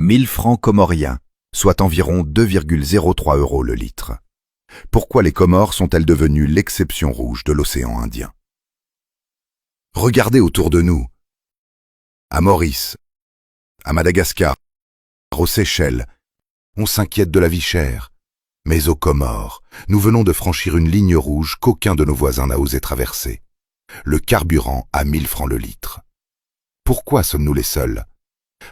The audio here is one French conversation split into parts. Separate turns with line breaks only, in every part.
1000 francs comoriens, soit environ 2,03 € le litre. Pourquoi les Comores sont-elles devenues l'exception rouge de l'océan Indien? Regardez autour de nous. À Maurice, à Madagascar, aux Seychelles, on s'inquiète de la vie chère. Mais aux Comores, nous venons de franchir une ligne rouge qu'aucun de nos voisins n'a osé traverser. Le carburant à 1000 francs le litre. Pourquoi sommes-nous les seuls?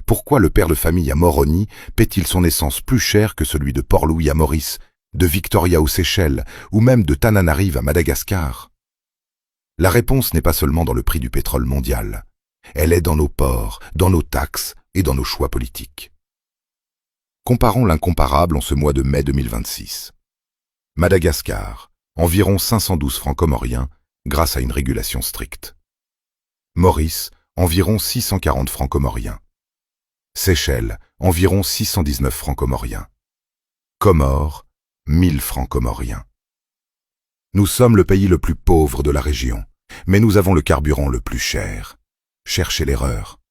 Pourquoi le père de famille à Moroni paie-t-il son essence plus cher que celui de Port-Louis à Maurice, de Victoria aux Seychelles, ou même de Tananarive à Madagascar? La réponse n'est pas seulement dans le prix du pétrole mondial. Elle est dans nos ports, dans nos taxes et dans nos choix politiques. Comparons l'incomparable en ce mois de mai 2026. Madagascar, environ 512 francs comoriens grâce à une régulation stricte. Maurice, environ 640 francs comoriens. Seychelles, environ 619 francs comoriens. Comores, 1000 francs comoriens. Nous sommes le pays le plus pauvre de la région, mais nous avons le carburant le plus cher. Cherchez l'erreur.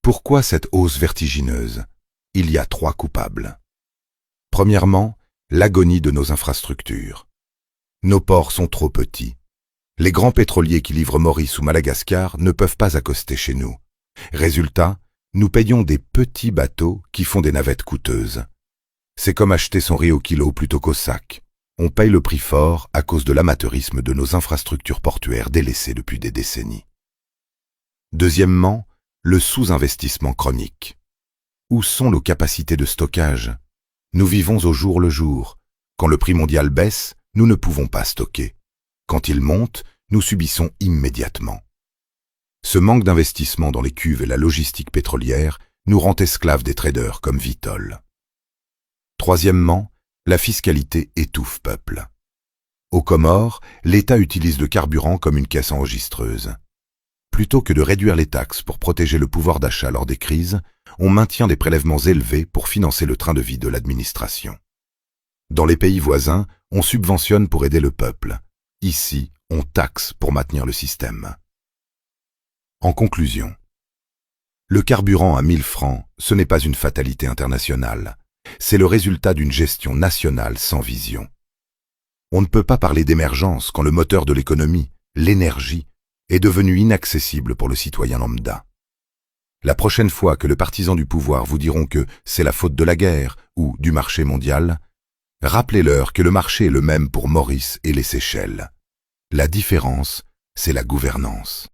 Pourquoi cette hausse vertigineuse? Il y a 3 coupables. Premièrement, l'agonie de nos infrastructures. Nos ports sont trop petits. Les grands pétroliers qui livrent Maurice ou Madagascar ne peuvent pas accoster chez nous. Résultat, nous payons des petits bateaux qui font des navettes coûteuses. C'est comme acheter son riz au kilo plutôt qu'au sac. On paye le prix fort à cause de l'amateurisme de nos infrastructures portuaires délaissées depuis des décennies. Deuxièmement, le sous-investissement chronique. Où sont nos capacités de stockage? Nous vivons au jour le jour. Quand le prix mondial baisse, nous ne pouvons pas stocker. Quand il monte, nous subissons immédiatement. Ce manque d'investissement dans les cuves et la logistique pétrolière nous rend esclaves des traders comme Vitol. Troisièmement, la fiscalité étouffe peuple. Aux Comores, l'État utilise le carburant comme une caisse enregistreuse. Plutôt que de réduire les taxes pour protéger le pouvoir d'achat lors des crises, on maintient des prélèvements élevés pour financer le train de vie de l'administration. Dans les pays voisins, on subventionne pour aider le peuple. Ici, on taxe pour maintenir le système. En conclusion, le carburant à 1000 francs, ce n'est pas une fatalité internationale. C'est le résultat d'une gestion nationale sans vision. On ne peut pas parler d'émergence quand le moteur de l'économie, l'énergie, est devenu inaccessible pour le citoyen lambda. La prochaine fois que les partisans du pouvoir vous diront que c'est la faute de la guerre ou du marché mondial, rappelez-leur que le marché est le même pour Maurice et les Seychelles. La différence, c'est la gouvernance.